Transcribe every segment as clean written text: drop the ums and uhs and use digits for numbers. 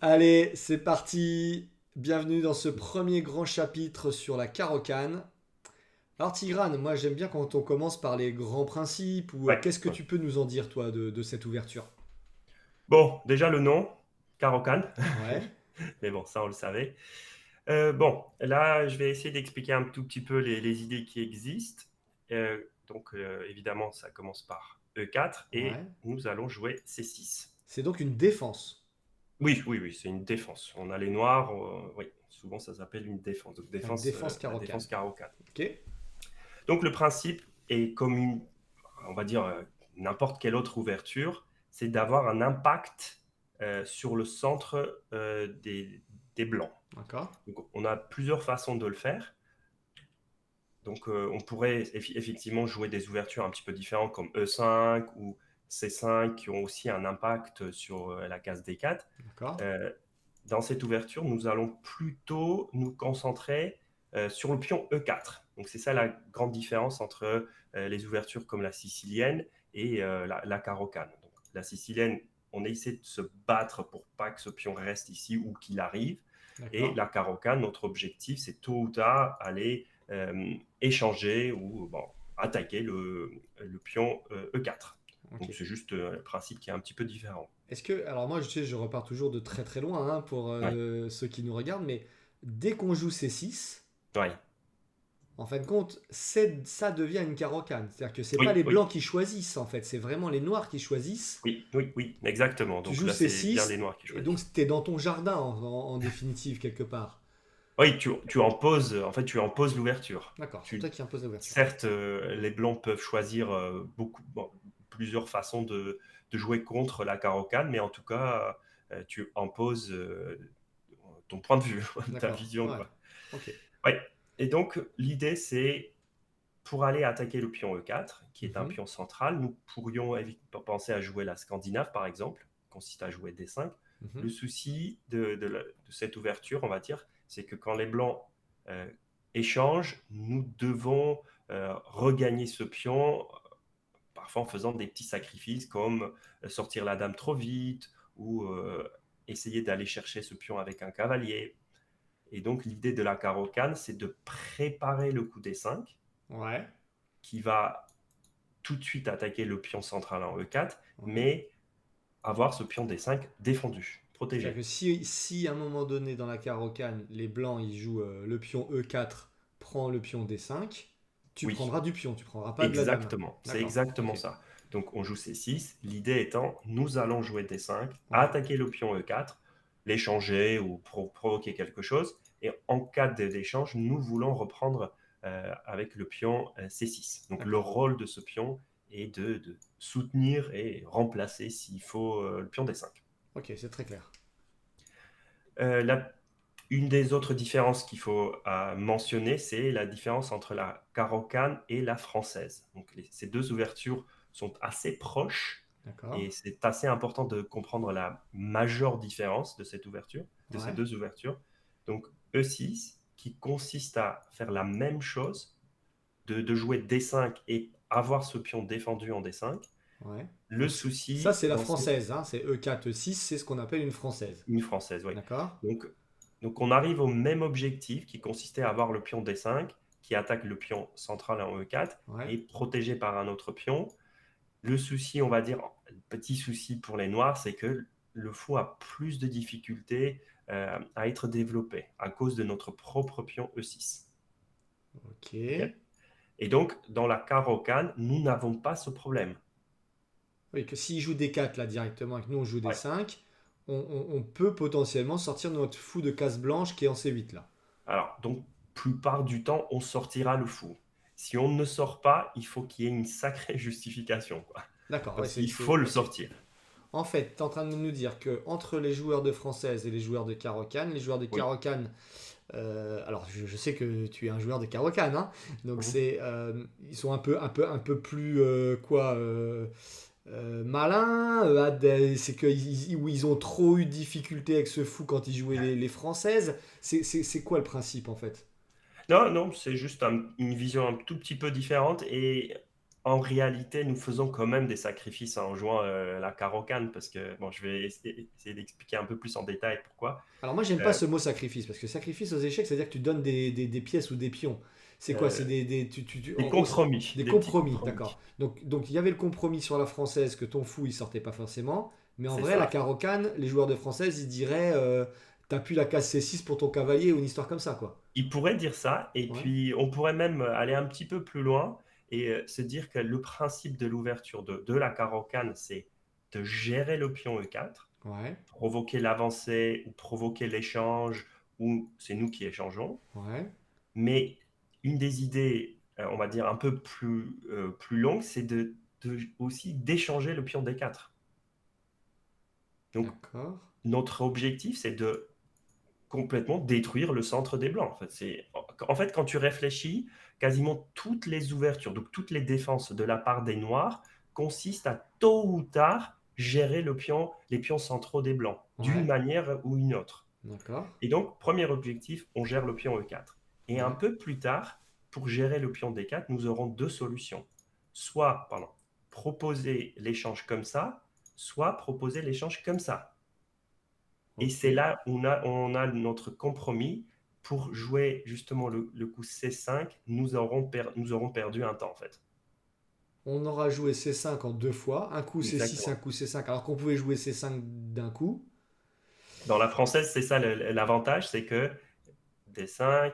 Allez, c'est parti. Bienvenue dans ce premier grand chapitre sur la carocane. Alors Tigrane, moi j'aime bien quand on commence par les grands principes ou Ouais, qu'est-ce que ouais. tu peux nous en dire toi de cette ouverture? Bon, déjà le nom, Caro-Kann, Ouais, mais bon, ça on le savait. Bon, là, je vais essayer d'expliquer un tout petit peu les idées qui existent. Évidemment, ça commence par E4 ouais. et nous allons jouer C6. C'est donc une défense. Oui, oui, oui, c'est une défense. On a les noirs, oui, souvent ça s'appelle une défense. Donc La défense la carocane. défense Caro-Kann. Ok. Donc le principe est comme on va dire, n'importe quelle autre ouverture, c'est d'avoir un impact sur le centre des blancs. D'accord. Donc, on a plusieurs façons de le faire. Donc, on pourrait effectivement jouer des ouvertures un petit peu différentes comme E5 ou C5 qui ont aussi un impact sur la case D4. D'accord. Euh, dans cette ouverture, nous allons plutôt nous concentrer sur le pion E4. Donc, c'est ça la grande différence entre les ouvertures comme la sicilienne et la carocane. Donc, la sicilienne, on essaie de se battre pour pas que ce pion reste ici ou qu'il arrive. Et D'accord. la carocane, notre objectif, c'est tôt ou tard aller échanger ou bon, attaquer le pion E4. Ok. Donc c'est juste le principe qui est un petit peu différent. Est-ce que, alors moi je sais, je repars toujours de très très loin hein, pour Ouais, ceux qui nous regardent, mais dès qu'on joue C6, ouais. en fin de compte, ça devient une carocane. C'est-à-dire que c'est pas Oui, les oui, blancs qui choisissent en fait, c'est vraiment les noirs qui choisissent. oui, oui, oui, exactement. Tu Donc joues là, c'est bien les C6 noirs qui et donc choisissent. t'es dans ton jardin en définitive quelque part. Oui, tu imposes, en fait, tu imposes l'ouverture. D'accord, c'est toi qui imposes l'ouverture. Certes, les blancs peuvent choisir plusieurs façons de jouer contre la carocane, mais en tout cas, tu imposes ton point de vue, ta D'accord, vision, ouais. quoi. Ok. Ouais. Et donc, l'idée, c'est pour aller attaquer le pion E4, qui est un Mhm, pion central, nous pourrions penser à jouer la Scandinave, par exemple, qui consiste à jouer D5. mhm. Le souci de cette ouverture, on va dire, c'est que quand les blancs euh, échangent, nous devons regagner ce pion, parfois en faisant des petits sacrifices comme sortir la dame trop vite ou essayer d'aller chercher ce pion avec un cavalier. Et donc, l'idée de la carocane, c'est de préparer le coup D5 Ouais, qui va tout de suite attaquer le pion central en E4, ouais. mais avoir ce pion D5 défendu, C'est-à-dire que protégé. si à un moment donné dans la carocane, les blancs ils jouent le pion E4, prend le pion D5, tu Oui, prendras du pion, tu prendras pas de la dame. exactement. C'est D'accord, exactement ok. ça. Donc on joue C6. L'idée étant, nous allons jouer D5, Ouais, attaquer le pion E4, l'échanger ou provoquer quelque chose. Et en cas d'échange, nous voulons reprendre avec le pion C6. Donc le d'accord. rôle de ce pion est de soutenir et remplacer s'il faut le pion D5. Ok, c'est très clair. La Une des autres différences qu'il faut mentionner, c'est la différence entre la carocane et la française. Donc, ces deux ouvertures sont assez proches D'accord. et c'est assez important de comprendre la majeure différence de cette ouverture, de ces Ouais, deux ouvertures. Donc, E6, qui consiste à faire la même chose, de jouer D5 et avoir ce pion défendu en D5. ouais. Le Donc ça souci c'est la dans cette française, hein, c'est E4, E6, c'est ce qu'on appelle une française. une française, oui. D'accord. Donc, donc, on arrive au même objectif qui consistait à avoir le pion D5 qui attaque le pion central en E4 Ouais, et protégé par un autre pion. Le souci, on va dire, le petit souci pour les noirs, c'est que le fou a plus de difficultés à être développé à cause de notre propre pion E6. ok. Ok. Et donc, dans la carocane, nous n'avons pas ce problème. Oui, que s'il joue D4 là directement et que nous on joue Ouais. D5, on peut potentiellement sortir notre fou de case blanche qui est en C8 là. Alors, donc, plupart du temps, on sortira le fou. Si on ne sort pas, il faut qu'il y ait une sacrée justification, quoi. D'accord, ouais, Parce qu'il faut le ok. sortir. En fait, tu es en train de nous dire que entre les joueurs de française et les joueurs de carocane, les joueurs de Oui. carocane, alors je sais que tu es un joueur de carocane, hein, donc Mhm. ils sont un peu plus malins, c'est que où ils ont trop eu de difficultés avec ce fou quand ils jouaient les françaises. C'est quoi le principe en fait? Non, non, c'est juste une vision un tout petit peu différente. Et en réalité, nous faisons quand même des sacrifices en jouant la carocane parce que, bon, je vais essayer d'expliquer un peu plus en détail pourquoi. Alors moi, j'aime pas Euh, ce mot sacrifice, parce que sacrifice aux échecs, c'est-à-dire que tu donnes des pièces ou des pions. C'est quoi? C'est euh, des en gros, compromis, des des petits compromis, compromis. d'accord. Donc il y avait le compromis sur la française que ton fou, il sortait pas forcément. Mais en C'est vrai, la ça. carocane, les joueurs de française, ils diraient, t'as plus la case C6 pour ton cavalier ou une histoire comme ça, quoi. Il pourrait dire ça, et Ouais, puis on pourrait même aller un petit peu plus loin et se dire que le principe de l'ouverture de la carocane, c'est de gérer le pion E4, ouais, provoquer l'avancée ou provoquer l'échange, ou c'est nous qui échangeons. ouais, Mais une des idées, on va dire un peu plus longue, c'est aussi d'échanger le pion D4. Donc d'accord. notre objectif, c'est de complètement détruire le centre des blancs. En fait, quand tu réfléchis, quasiment toutes les ouvertures, donc toutes les défenses de la part des noirs, consistent à tôt ou tard gérer les pions centraux des blancs, d'une Ouais, manière ou une autre. d'accord. Et donc, premier objectif, on gère le pion E4. Et un Ouais, peu plus tard, pour gérer le pion D4, nous aurons deux solutions. Soit, pardon, proposer l'échange comme ça, soit proposer l'échange comme ça. Et ok. c'est là où on a notre compromis. Pour jouer justement le coup C5, nous aurons perdu un temps en fait. On aura joué C5 en deux fois, un coup C6, un Exactement. coup C5, alors qu'on pouvait jouer C5 d'un coup. Dans la française, c'est ça l'avantage, c'est que D5,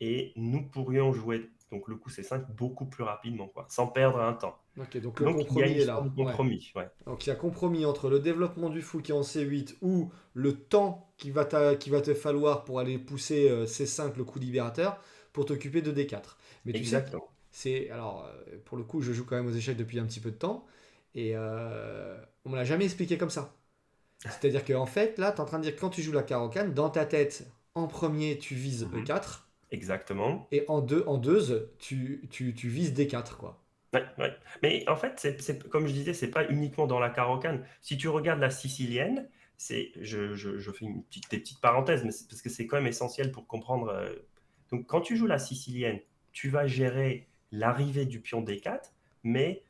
et nous pourrions jouer donc le coup C5 beaucoup plus rapidement, quoi, sans perdre un temps. Ok, donc le Donc il y a compromis une est histoire là. de Ouais. compromis. Ouais. Donc il y a compromis entre le développement du fou qui est en C8 ou le temps qui va te falloir pour aller pousser C5, le coup libérateur, pour t'occuper de D4. Mais tu sais, Exactement. c'est. Alors, pour le coup, je joue quand même aux échecs depuis un petit peu de temps et on me l'a jamais expliqué comme ça. C'est-à-dire qu'en fait, là, tu es en train de dire que quand tu joues la carocane, dans ta tête, en premier, tu vises Mhm. E4 Exactement. et en deuxe, tu vises D4, quoi. Ouais, ouais. Mais en fait, comme je disais, c'est pas uniquement dans la carocane. Si tu regardes la sicilienne, je fais des petites parenthèses, mais parce que c'est quand même essentiel pour comprendre. Donc, quand tu joues la sicilienne, tu vas gérer l'arrivée du pion D4, mais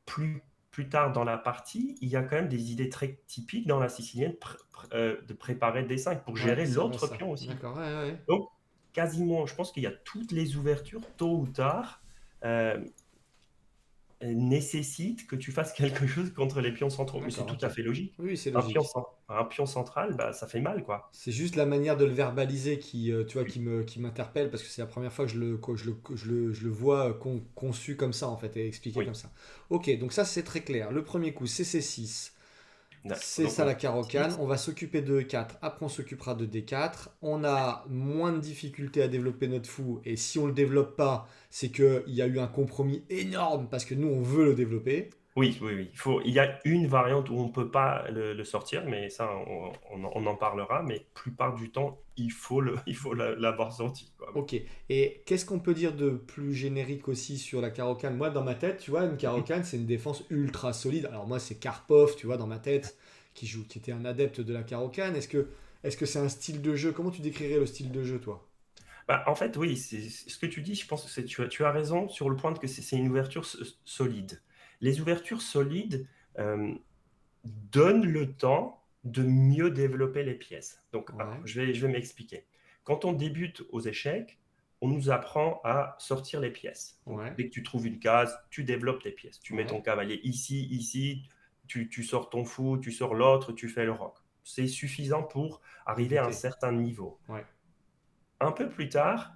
plus tard dans la partie, il y a quand même des idées très typiques dans la sicilienne de préparer D5 pour Ouais, gérer c'est vrai l'autre ça. pion aussi. D'accord, ouais, ouais, ouais. Donc, quasiment, je pense qu'il y a toutes les ouvertures, tôt ou tard, euh, nécessite que tu fasses quelque chose contre les pions centraux. Mais c'est D'accord, tout ok. à fait logique. Oui, c'est Un pion, logique. un pion central, bah, ça fait mal, quoi. C'est juste la manière de le verbaliser qui, tu vois, qui m'interpelle parce que c'est la première fois que je le vois conçu comme ça en fait et expliqué Oui. comme ça. Ok, donc ça c'est très clair. Le premier coup, c'est C6. C'est Donc, ça on la carocane. 6. On va s'occuper de E4. Après, on s'occupera de D4. On a moins de difficultés à développer notre fou. Et si on le développe pas, c'est qu'il y a eu un compromis énorme parce que nous, on veut le développer. Oui, oui, oui. Il y a une variante où on ne peut pas le sortir, mais ça, on en parlera. Mais plupart du temps, il faut l'avoir sorti, quoi. Ok. Et qu'est-ce qu'on peut dire de plus générique aussi sur la Caro-Kann? Moi, dans ma tête, tu vois, une Mhm. Caro-Kann, c'est une défense ultra solide. Alors moi, c'est Karpov, tu vois, dans ma tête, qui était un adepte de la Caro-Kann. Est-ce que c'est un style de jeu? Comment tu décrirais le style de jeu, toi? Bah, en fait, oui, c'est ce que tu dis. Je pense que tu as raison sur le point que c'est une ouverture solide. Les ouvertures solides, euh, donne le temps de mieux développer les pièces. Donc, alors, Ouais, je vais m'expliquer. Quand on débute aux échecs, on nous apprend à sortir les pièces. Donc, ouais, dès que tu trouves une case, tu développes tes pièces. Tu mets ouais. ton cavalier ici, ici, tu sors ton fou, tu sors l'autre, tu fais le roc. C'est suffisant pour arriver à un Débuter. certain niveau. Ouais. Un peu plus tard,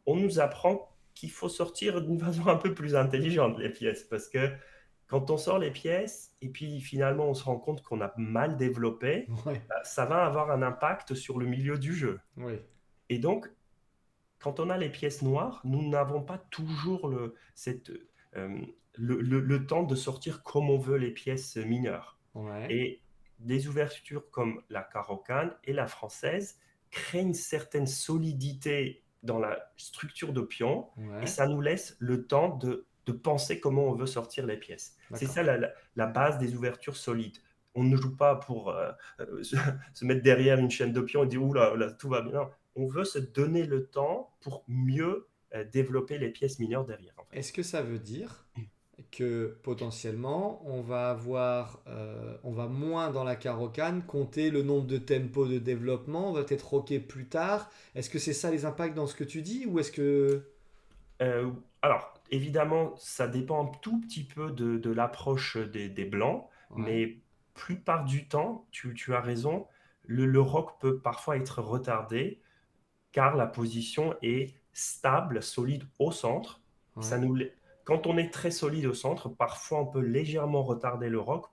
on nous apprend qu'il faut sortir d'une façon un peu plus intelligente les pièces parce que quand on sort les pièces et puis finalement on se rend compte qu'on a mal développé, Ouais. bah, ça va avoir un impact sur le milieu du jeu. Oui. Et donc, quand on a les pièces noires, nous n'avons pas toujours euh, le temps de sortir comme on veut les pièces mineures. Ouais. Et des ouvertures comme la carocane et la française créent une certaine solidité dans la structure de pion et Ouais. ça nous laisse le temps de penser comment on veut sortir les pièces. C'est D'accord. ça la base des ouvertures solides. On ne joue pas pour se mettre derrière une chaîne de pions et dire oula, là, tout va bien. Non, on veut se donner le temps pour mieux développer les pièces mineures derrière, en fait. Est-ce que ça veut dire que potentiellement on va moins dans la Caro-Kann compter le nombre de tempos de développement, on va peut-être rocker plus tard. Est-ce que c'est ça les impacts dans ce que tu dis ou est-ce que... Alors, évidemment, ça dépend un tout petit peu de l'approche des Blancs, Ouais, mais plupart du temps, tu as raison, le rock peut parfois être retardé car la position est stable, solide au centre. Ça ouais. nous, quand on est très solide au centre, parfois on peut légèrement retarder le rock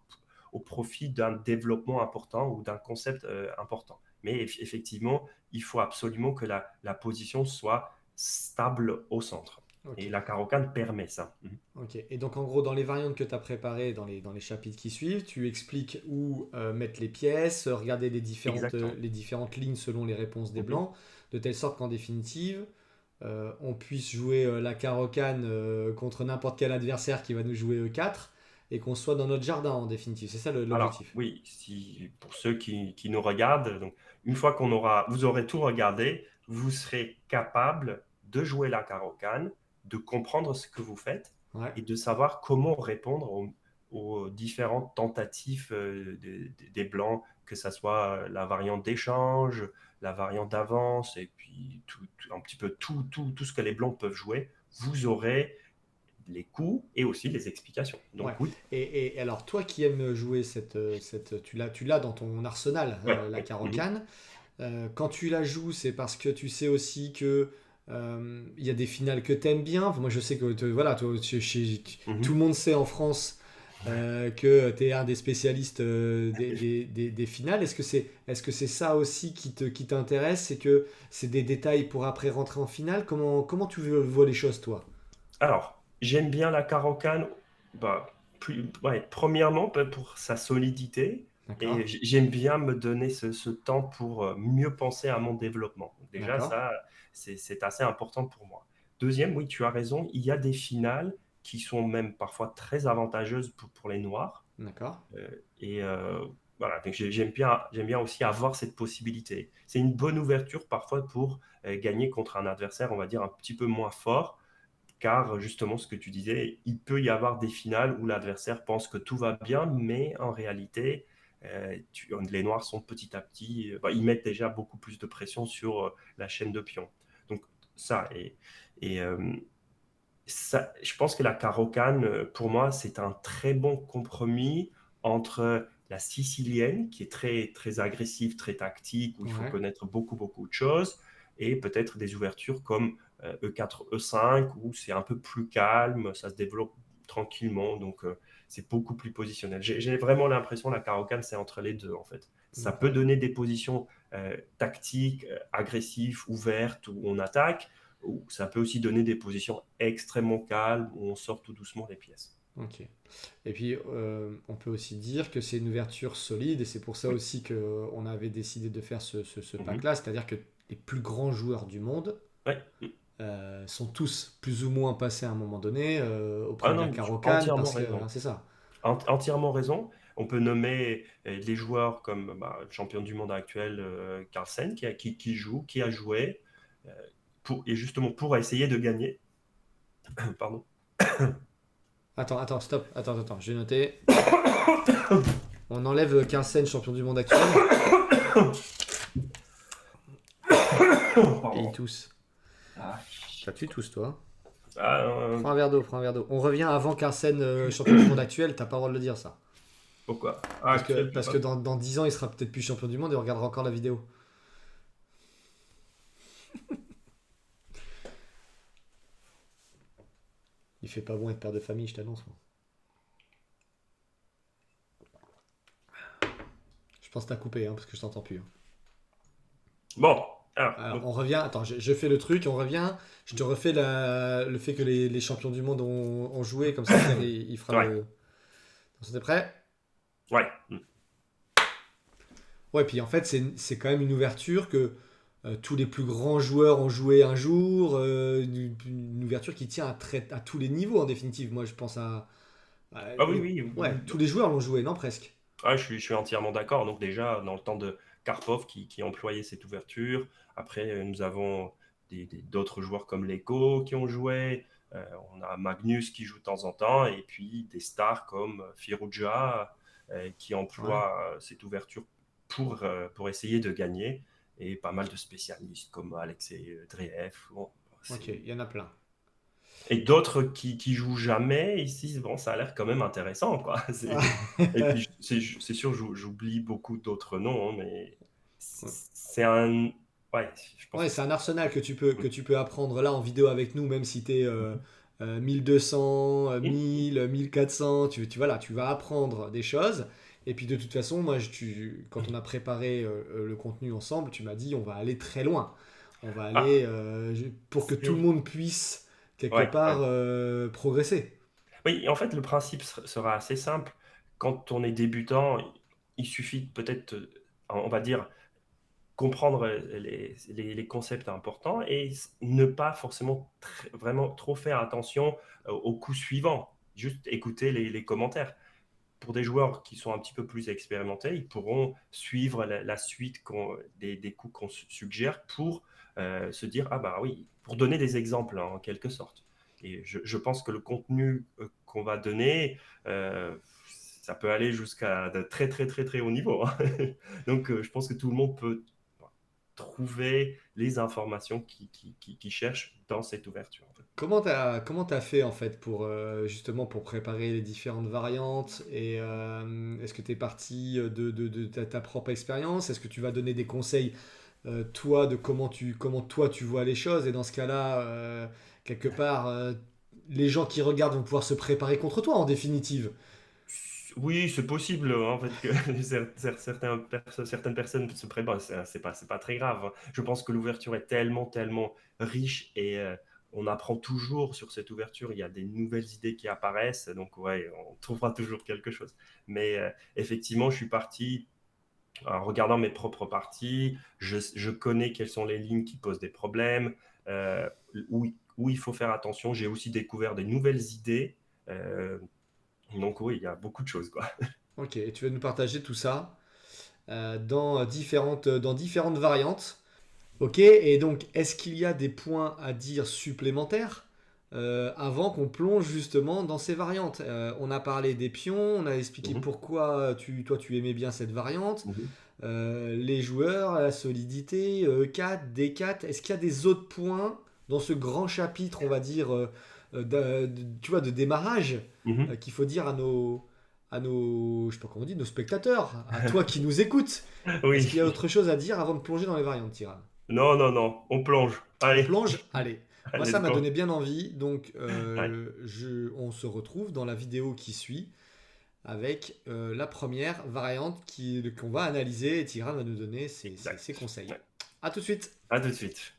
au profit d'un développement important ou d'un concept important. Mais effectivement, il faut absolument que la position soit stable au centre. Ok. Et la carocane permet ça. Mhm. Ok. Et donc en gros, dans les variantes que tu as préparées dans les chapitres qui suivent, tu expliques où mettre les pièces, regarder Exactement. les différentes lignes selon les réponses des Mhm. blancs, de telle sorte qu'en définitive, on puisse jouer la carocane contre n'importe quel adversaire qui va nous jouer E4 et qu'on soit dans notre jardin en définitive. C'est ça Alors, l'objectif. oui, si, pour ceux qui nous regardent, donc, une fois vous aurez tout regardé, vous serez capable de jouer la carocane, de comprendre ce que vous faites Ouais. et de savoir comment répondre aux différentes tentatives des Blancs, que ce soit la variante d'échange, la variante d'avance, et puis un petit peu tout ce que les Blancs peuvent jouer. Vous aurez les coups et aussi les explications. Ouais. Donc oui, Et alors, toi qui aimes jouer tu l'as dans ton arsenal, ouais, la oui. Mhm. carocane. Quand tu la joues, c'est parce que tu sais aussi que il y a des finales que tu aimes bien. Enfin, moi, je sais que voilà, tout le Mhm. monde sait en France que tu es un des spécialistes des finales. Est-ce que c'est ça aussi qui t'intéresse? C'est que c'est des détails pour après rentrer en finale? Comment tu vois les choses, toi? Alors, j'aime bien la Caro-Kann, bah, ouais, premièrement pour sa solidité D'accord? et j'aime bien me donner ce temps pour mieux penser à mon développement. Donc déjà, D'accord? ça, c'est assez important pour moi. Deuxième, oui, tu as raison, il y a des finales qui sont même parfois très avantageuses pour les Noirs. D'accord? Et voilà, donc j'aime bien aussi avoir cette possibilité. C'est une bonne ouverture parfois pour gagner contre un adversaire, on va dire, un petit peu moins fort car justement, ce que tu disais, il peut y avoir des finales où l'adversaire pense que tout va bien, mais en réalité, les Noirs sont petit à petit, ils mettent déjà beaucoup plus de pression sur la chaîne de pions. Donc ça, et ça, je pense que la Caro-Kann, pour moi, c'est un très bon compromis entre la sicilienne, qui est très, très agressive, très tactique, où il faut Ouais. connaître beaucoup de choses, et peut-être des ouvertures comme E4, E5, où c'est un peu plus calme, ça se développe tranquillement, donc c'est beaucoup plus positionnel. J'ai vraiment l'impression que la Caro-Kann, c'est entre les deux, en fait. Ça peut D'accord. donner des positions tactiques, agressives, ouvertes, où on attaque, ou ça peut aussi donner des positions extrêmement calmes où on sort tout doucement les pièces. Ok. Et puis, on peut aussi dire que c'est une ouverture solide, et c'est pour ça Oui. aussi qu'on avait décidé de faire ce Mhm. pack-là, c'est-à-dire que les plus grands joueurs du monde Ouais. sont tous plus ou moins passés à un moment donné auprès Ah de la non, tu as Caro-Kann, entièrement parce que raison. c'est ça. Entièrement raison. On peut nommer des joueurs comme le champion du monde actuel, Carlsen, qui joue, qui a joué, euh, et justement pour essayer de gagner. Pardon. Attends, stop, attends, j'ai noté. On enlève Carlsen, champion du monde actuel, et il Pardon. tousse. Ah, Tu tousses, toi. ah, Prends un verre d'eau, prends un verre d'eau. On revient avant Carlsen, champion du monde actuel, t'as pas le droit de le dire, ça. pourquoi? Ah, actuel, Parce que dans 10 ans, il sera peut-être plus champion du monde et on regardera encore la vidéo. Il fait pas bon être père de famille, je t'annonce, moi. Je pense que t'as coupé, hein, parce que je t'entends plus, hein. Bon, alors, Alors, donc, on revient. Attends, je fais le truc, on revient. Je te refais le fait que les champions du monde ont joué, comme ça, Pierre, il fera ouais, le. T'es prêt? ouais. Ouais, puis en fait, c'est quand même une ouverture que tous les plus grands joueurs ont joué un jour. Une ouverture qui tient à tous les niveaux, en définitive. Moi, je pense Ah oui, oui, ouais, oui. tous les joueurs l'ont joué, non, presque. Ah, je suis entièrement d'accord. Donc déjà, dans le temps de Karpov qui employait cette ouverture, après nous avons d'autres joueurs comme Leko qui ont joué. On a Magnus qui joue de temps en temps, et puis des stars comme Firouzja qui Ouais. emploie cette ouverture pour essayer de gagner, et pas mal de spécialistes comme Alexei Dreev. Bon, Ok, c'est il y en a plein. et d'autres qui jouent jamais ici, bon, ça a l'air quand même intéressant, quoi. Et puis, c'est sûr, j'oublie beaucoup d'autres noms, hein, mais c'est un. Ouais, je pense Ouais, que c'est c'est. un arsenal que tu peux apprendre là en vidéo avec nous, même si tu es 1200, 1000, 1400, tu, voilà, tu vas apprendre des choses. Et puis de toute façon, quand on a préparé le contenu ensemble, tu m'as dit on va aller très loin. On va aller Ah, pour que tout le c'est- monde puisse quelque ouais, part ouais. progresser. Oui, en fait, le principe sera assez simple. Quand on est débutant, il suffit peut-être, on va dire, comprendre les concepts importants et ne pas forcément vraiment trop faire attention au coup suivant. Juste écouter les commentaires. Pour des joueurs qui sont un petit peu plus expérimentés, ils pourront suivre la suite des coups qu'on suggère pour se dire, ah bah oui, pour donner des exemples hein, en quelque sorte. Et je pense que le contenu qu'on va donner, ça peut aller jusqu'à de très très très très haut niveau, hein. Donc je pense que tout le monde peut trouver les informations qu'il cherche dans cette ouverture, en fait. Comment t'as fait en fait pour justement pour préparer les différentes variantes et est-ce que tu es parti de ta propre expérience? Est-ce que tu vas donner des conseils toi de comment toi tu vois les choses et dans ce cas-là quelque part les gens qui regardent vont pouvoir se préparer contre toi en définitive. Oui, c'est possible hein, en fait que certaines personnes se préparent. C'est pas très grave, hein. Je pense que l'ouverture est tellement, tellement riche et on apprend toujours sur cette ouverture. Il y a des nouvelles idées qui apparaissent, donc ouais, on trouvera toujours quelque chose. Mais effectivement, je suis parti en regardant mes propres parties. Je connais quelles sont les lignes qui posent des problèmes, euh, où il faut faire attention. J'ai aussi découvert des nouvelles idées. Euh, donc oui, il y a beaucoup de choses, quoi. Ok, et tu vas nous partager tout ça dans différentes variantes. Ok, et donc est-ce qu'il y a des points à dire supplémentaires avant qu'on plonge justement dans ces variantes? On a parlé des pions, on a expliqué Mhm, pourquoi toi tu aimais bien cette variante, mhm. les joueurs, la solidité, E4, D4. Est-ce qu'il y a des autres points dans ce grand chapitre, on va dire, tu vois, de démarrage Mhm. qu'il faut dire je sais pas comment on dit, nos spectateurs, à toi qui nous écoutes? Est-ce qu'il y a Oui. autre chose à dire avant de plonger dans les variantes, Tiran? Non, non, non. On plonge. On Allez. plonge? Allez. Moi, ça Let's m'a go. donné bien envie. Donc, Allez. on se retrouve dans la vidéo qui suit avec la première variante qu'on va analyser et Tigran va nous donner ses Exact. conseils. Ouais. A tout de suite. À tout de suite.